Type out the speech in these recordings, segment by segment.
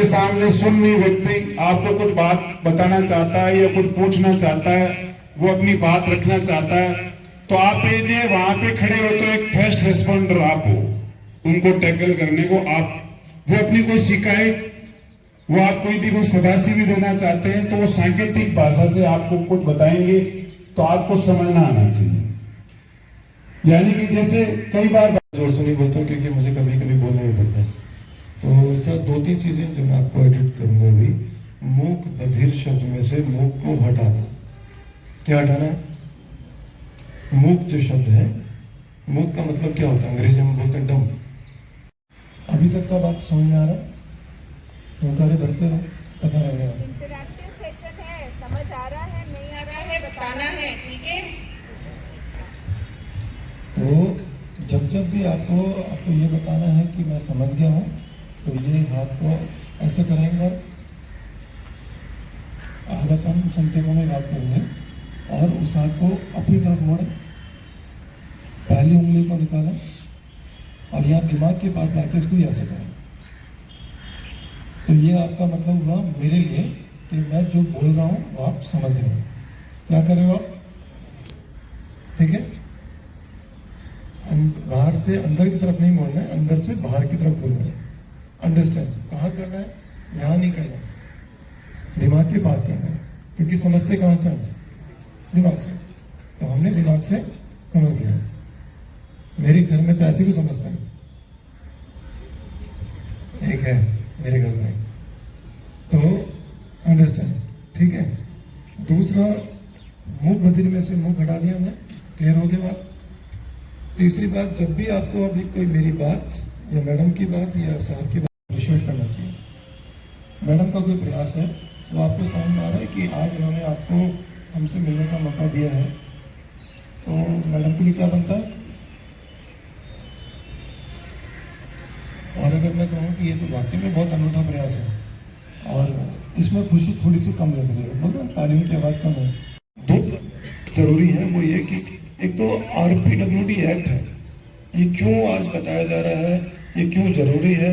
सामने सुन्नी व्यक्ति आपको कुछ बात बताना चाहता है या कुछ पूछना चाहता है, वो अपनी बात रखना चाहता है, तो आप ये जो वहां पे खड़े हो तो एक फर्स्ट रिस्पॉन्डर आप हो, उनको टैकल करने को आप, वो अपनी कोई शिकायत, वो आपको यदि कोई सदासी भी देना चाहते हैं तो वो सांकेतिक भाषा से आपको कुछ बताएंगे, तो आपको समझना आना चाहिए। यानी कि जैसे कई बार जोर से नहीं बोलता क्योंकि मुझे कभी कभी बोलना ही पड़ता है। तो ऐसा 2-3 चीजें जो मैं आपको एडिट करूंगा अभी। मूक बधिर शब्द में से मूक को हटाना। क्या हटाना है? मूक जो शब्द है, मूक का मतलब क्या होता है? अंग्रेजी में बोलते हैं डम। अभी तक का बात समझ में आ रहा है? ओंकारे भरते रहो, पता रहेगा। इंटरैक्टिव सेशन है, समझ आ रहा है नहीं आ रहा है बताना है, ठीक है? तो जब भी आपको ये बताना है कि मैं समझ गया हूं, तो ये हाथ को ऐसे करेंगे और आधा कम संकेतों में बात करेंगे और उस हाथ को अपनी तरफ मोड़े, पहली उंगली को निकालें और यहाँ दिमाग के पास लाके उसको ऐसे करें। तो ये आपका मतलब हुआ मेरे लिए कि मैं जो बोल रहा हूँ वो आप समझ रहे हैं। क्या कर रहे हो आप? ठीक है? बाहर से अंदर की तरफ नहीं मोड़ना है, अंदर से बाहर की तरफ घूमना है। अंडरस्टैंड? कहाँ करना है? यहाँ नहीं करना है, दिमाग के पास करना है, क्योंकि समझते कहाँ से हैं? दिमाग से। तो हमने दिमाग से समझ लिया। मेरे घर में तो ऐसे भी समझते हैं, एक है मेरे घर में, तो अंडरस्टैंड, ठीक है। दूसरा, मुख बधिर में से मुंह हटा दिया हमने, क्लियर हो गया बात। तीसरी बात, जब भी आपको अभी कोई मेरी बात या मैडम की बात या साहब की बात अप्रिशिएट करना चाहिए। मैडम का कोई प्रयास है, वो आपको समझ में आ रहा है कि आज उन्होंने आपको हमसे मिलने का मौका दिया है, तो मैडम के लिए क्या बनता है? और अगर मैं कहूँ कि ये तो वाकई में बहुत अनूठा प्रयास है और इसमें खुशी थोड़ी सी कम लग रही है, बोलते हैं तालियों की आवाज़ कम है। दो जरूरी है, वो ये कि एक तो RPWD एक्ट है, ये क्यों आज बताया जा रहा है, ये क्यों जरूरी है,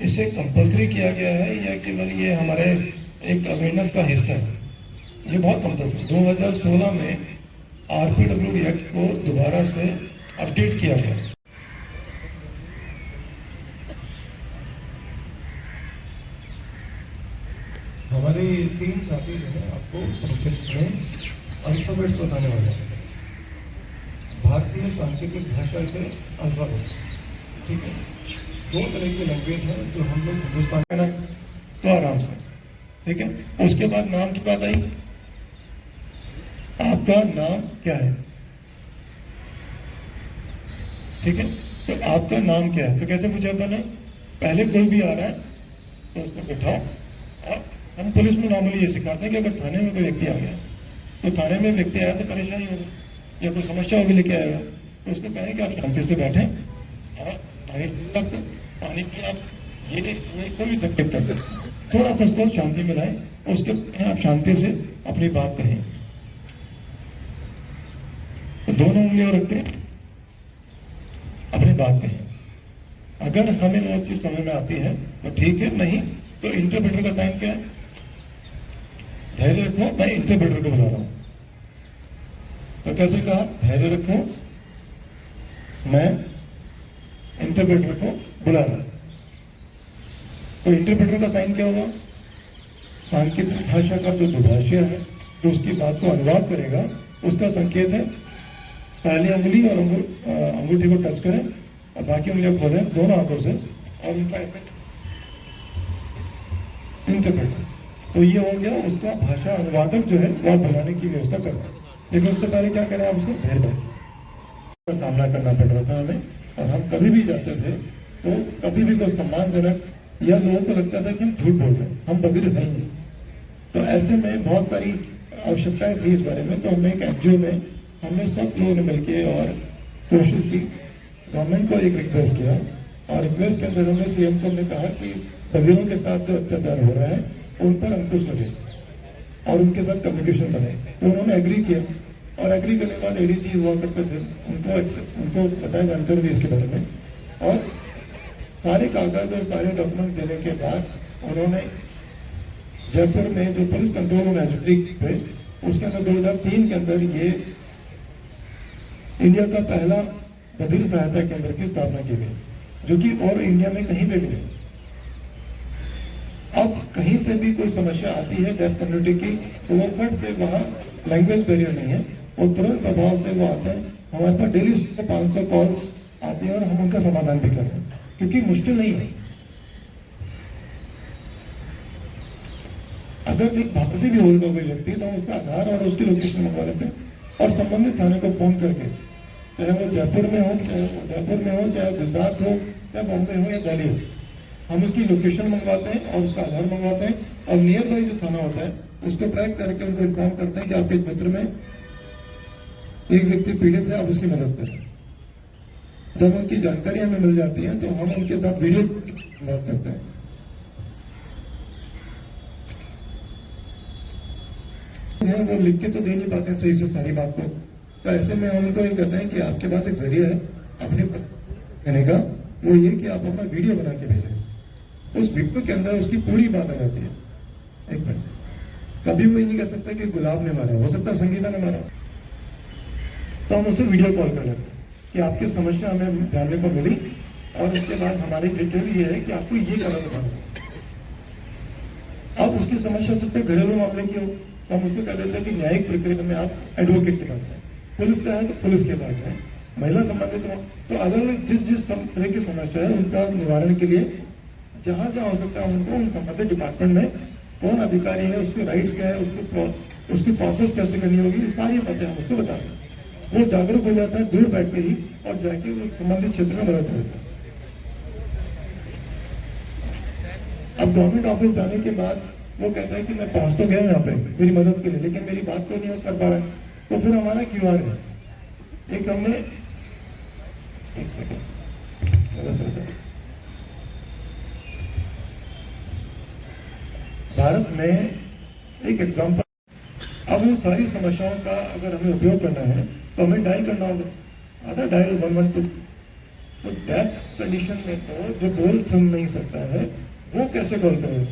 इसे कंपल्सरी किया गया है या केवल ये हमारे एक अवेयरनेस का हिस्सा है? ये बहुत कंपल्सरी। 2016 में RPWD एक्ट को दोबारा से अपडेट किया गया। हमारे 3 साथी जो है आपको संस्कृत में अल्फाबेट्स बताने वाले हैं, भारतीय सांकेतिक भाषा के अल्फाबेट्स, ठीक है। 2 तरह की लैंग्वेज है जो हम लोग हिंदुस्तान में ना, तो आराम से, ठीक है। उसके बाद नाम की बात आई, आपका नाम क्या है, ठीक है। तो आपका नाम क्या है, तो कैसे पूछा अपन ने? पहले कोई भी आ रहा है तो उसको बैठाओ, और हम पुलिस में नॉर्मली ये सिखाते हैं कि अगर थाने में कोई व्यक्ति आ गया, तो थाने में व्यक्ति आया तो परेशानी होगी या कोई समस्या होगी लेके आएगा, तो उसको कहें कि आप शांति से बैठें और पानी की आप ये कोई तकलीफ कर सकते, थोड़ा सा उसको शांति में लाएं, उसके आप शांति से अपनी बात कहें। तो दोनों उंगलियां रख के अपनी बात कहें। अगर हमें वो चीज समझ में आती है तो ठीक है, नहीं तो इंटरप्रेटर का साइन क्या है? धैर्य रखो, मैं इंटरप्रेटर को बुला रहा हूं। तो कैसे कहा? धैर्य रखो, मैं इंटरप्रेटर को बुला रहा हूं। तो इंटरप्रेटर का साइन क्या होगा? सांकेतिक भाषा का जो दुभाषिया है, जो उसकी बात को अनुवाद करेगा, उसका संकेत है पहली उंगली और अंगूठी को टच करें और बाकी उंगलियां खोलें दोनों हाथों से और उनका इंटरप्रेटर। तो ये हो गया उसका भाषा अनुवादक जो है वो बुलाने की व्यवस्था करना है। लेकिन उससे पहले क्या करें? आप उसको धैर्य का सामना करना पड़ रहा था हमें, और हम कभी भी जाते थे तो कभी भी कोई सम्मानजनक या लोगों को लगता था कि हम झूठ बोल रहे हैं, हम बधिर नहीं है। तो ऐसे में बहुत सारी आवश्यकताएं थी इस बारे में, तो हमें एक NGO में हमने सब लोगों ने मिलकर और कोशिश की, गवर्नमेंट को एक रिक्वेस्ट किया, और रिक्वेस्ट के अंदर हमने CM को हमने कहा कि बधिरों के साथ जो अत्याचार हो रहा है उन पर अंकुश लगे और उनके साथ कम्युनिकेशन बने। तो उन्होंने एग्री किया, और एग्री करने के बाद ADG हुआ करते थे, उनको बताया जानकारी थी इसके बारे में, और सारे कागज और सारे डॉक्यूमेंट देने के बाद उन्होंने जयपुर में जो पुलिस कंट्रोल रूम है पे, उसके अंदर 2003 के अंदर ये इंडिया का पहला बधिर सहायता केंद्र की स्थापना की गई, जो कि और इंडिया में कहीं पे भी नहीं। अब कहीं से भी कोई समस्या आती है डेफ कम्युनिटी की, तो वो फट से वहाँ लैंग्वेज बैरियर नहीं है, वो तुरंत प्रभाव से वो आते हैं। हमारे पास डेली 500 कॉल्स आती है और हम उनका समाधान भी कर रहे हैं, क्योंकि मुश्किल नहीं है। अगर एक वापसी भी होगा कोई व्यक्ति, तो हम उसका आधार और उसकी लोकेशन मंगवा लेते हैं और संबंधित थाने को फोन करके, चाहे वो जयपुर में हो, चाहे गुजरात हो, चाहे बॉम्बे हो या दिल्ली हो, हम उसकी लोकेशन मंगवाते हैं और उसका आधार मंगवाते हैं और नियर बाई जो थाना होता है उसको ट्रैक करके उनको इन्फॉर्म करते हैं कि आपके मित्र में एक व्यक्ति पीड़ित है, आप उसकी मदद करें। जब उनकी जानकारी हमें मिल जाती है तो हम उनके साथ वीडियो बात करते हैं। वो लिख के तो दे नहीं पाते सही से सारी बात को, तो ऐसे में हम उनको ये कहते हैं कि आपके पास एक जरिया है अपने कहने का, वो ये कि आप अपना वीडियो बना के भेजें। उस वीडियो के अंदर उसकी पूरी बात आ जाती है। एक मिनट, कभी वो ये नहीं कह सकता कि गुलाब ने मारा, हो सकता संगीता ने मारा, तो हम उससे वीडियो कॉल कर लेते हैं कि आपकी समस्या हमें जानने को मिली और उसके बाद हमारी डिटेल ये है कि आपको ये करना बताना। अब उसकी समस्या हो सकती है घरेलू मामले की हो, तो हम उसको कह देते हैं कि न्यायिक प्रक्रिया में आप एडवोकेट के पास जाए, पुलिस का है तो पुलिस के पास जाए, महिला संबंधित हो तो अलग अलग जिस तरह की समस्या है उनका निवारण के लिए जहां जहां हो सकता है उनको उन संबंधित डिपार्टमेंट में कौन अधिकारी है, उसके राइट्स क्या है, उसकी प्रोसेस कैसे करनी होगी, सारी बातें हम उसको बताते हैं। वो जागरूक हो जाता है दूर बैठ के ही और जाके वो संबंधित क्षेत्र में मदद करता है। अब गवर्नमेंट ऑफिस जाने के बाद वो कहता है कि मैं पहुंच तो गया यहाँ पे मेरी मदद के लिए, लेकिन मेरी बात तो नहीं कर पा रहा है, तो फिर हमारा QR है। एक हमने एक सेकंड, भारत में एक एग्जाम्पल, अब उन सारी समस्याओं का अगर हमें उपयोग करना है तो हमें डायल करना होगा, आता डायल 112। तो डेथ कंडीशन में तो जो बोल सुन नहीं सकता है वो कैसे कॉल करेगा।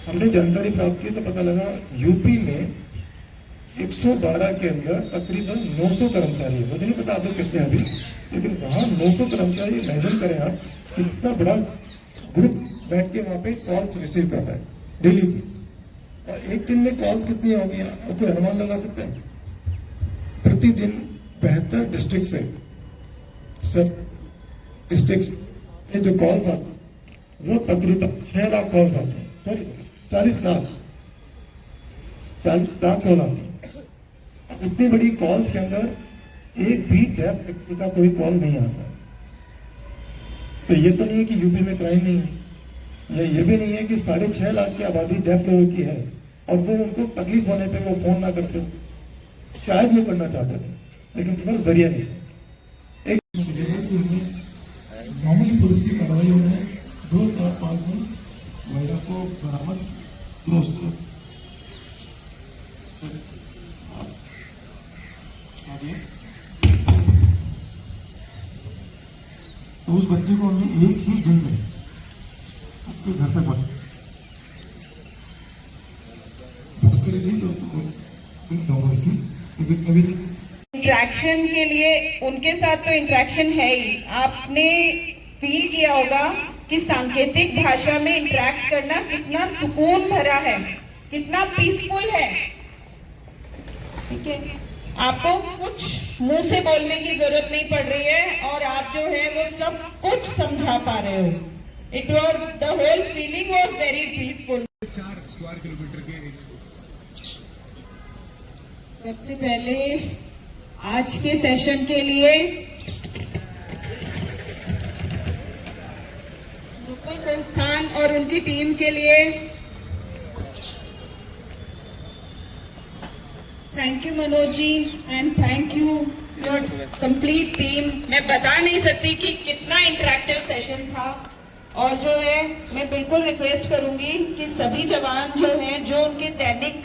हमने जानकारी प्राप्त की तो पता लगा यूपी में 112 के अंदर तकरीबन 900 कर्मचारी है। मुझे नहीं पता आप लोग कितने हैं अभी, लेकिन वहाँ 900 कर्मचारी, इमेजिन करें आप कितना बड़ा ग्रुप बैठ के वहाँ पे कॉल्स रिसीव कर रहा है डेली की, और एक दिन में कॉल्स कितनी होगी कोई अनुमान लगा सकते हैं। प्रतिदिन 72 डिस्ट्रिक्ट से सब डिस्ट्रिक्ट में जो कॉल्स आते हैं वो तकरीबन 6 लाख कॉल्स आते हैं, सॉरी 40 लाख कॉल आते हैं। इतनी बड़ी कॉल्स के अंदर एक भी डेथ व्यक्ति का कोई कॉल नहीं आता। तो ये तो नहीं है कि यूपी में क्राइम नहीं है, ये भी नहीं है कि 6.5 लाख की आबादी डेफ लोगों की है और वो उनको तकलीफ होने पे वो फोन ना करते हो। शायद वो करना चाहते थे लेकिन तुम्हारा जरिया नहीं। एक नॉर्मली पुलिस की कार्रवाइयों में 2-4-5 दिन महिला को बरामद तो उस बच्चे को हमने एक ही दिन में उसके घर तक पहुंचा। इंट्रैक्शन के लिए उनके साथ तो इंट्रैक्शन है ही। आपने फील किया होगा कि सांकेतिक भाषा में इंटरेक्ट करना कितना सुकून भरा है, कितना पीसफुल है। ठीक है, आपको कुछ मुंह से बोलने की जरूरत नहीं पड़ रही है और आप जो है वो सब कुछ समझा पा रहे हो। It was the whole feeling was very peaceful. 4 square kilometre के सबसे पहले आज के सेशन के लिए रूपल संस्थान और उनकी टीम के लिए thank you Manoj ji and thank you your complete team. मैं बता नहीं सकती कि कितना इंटरेक्टिव सेशन था और जो है मैं बिल्कुल रिक्वेस्ट करूंगी कि सभी जवान जो हैं जो उनके दैनिक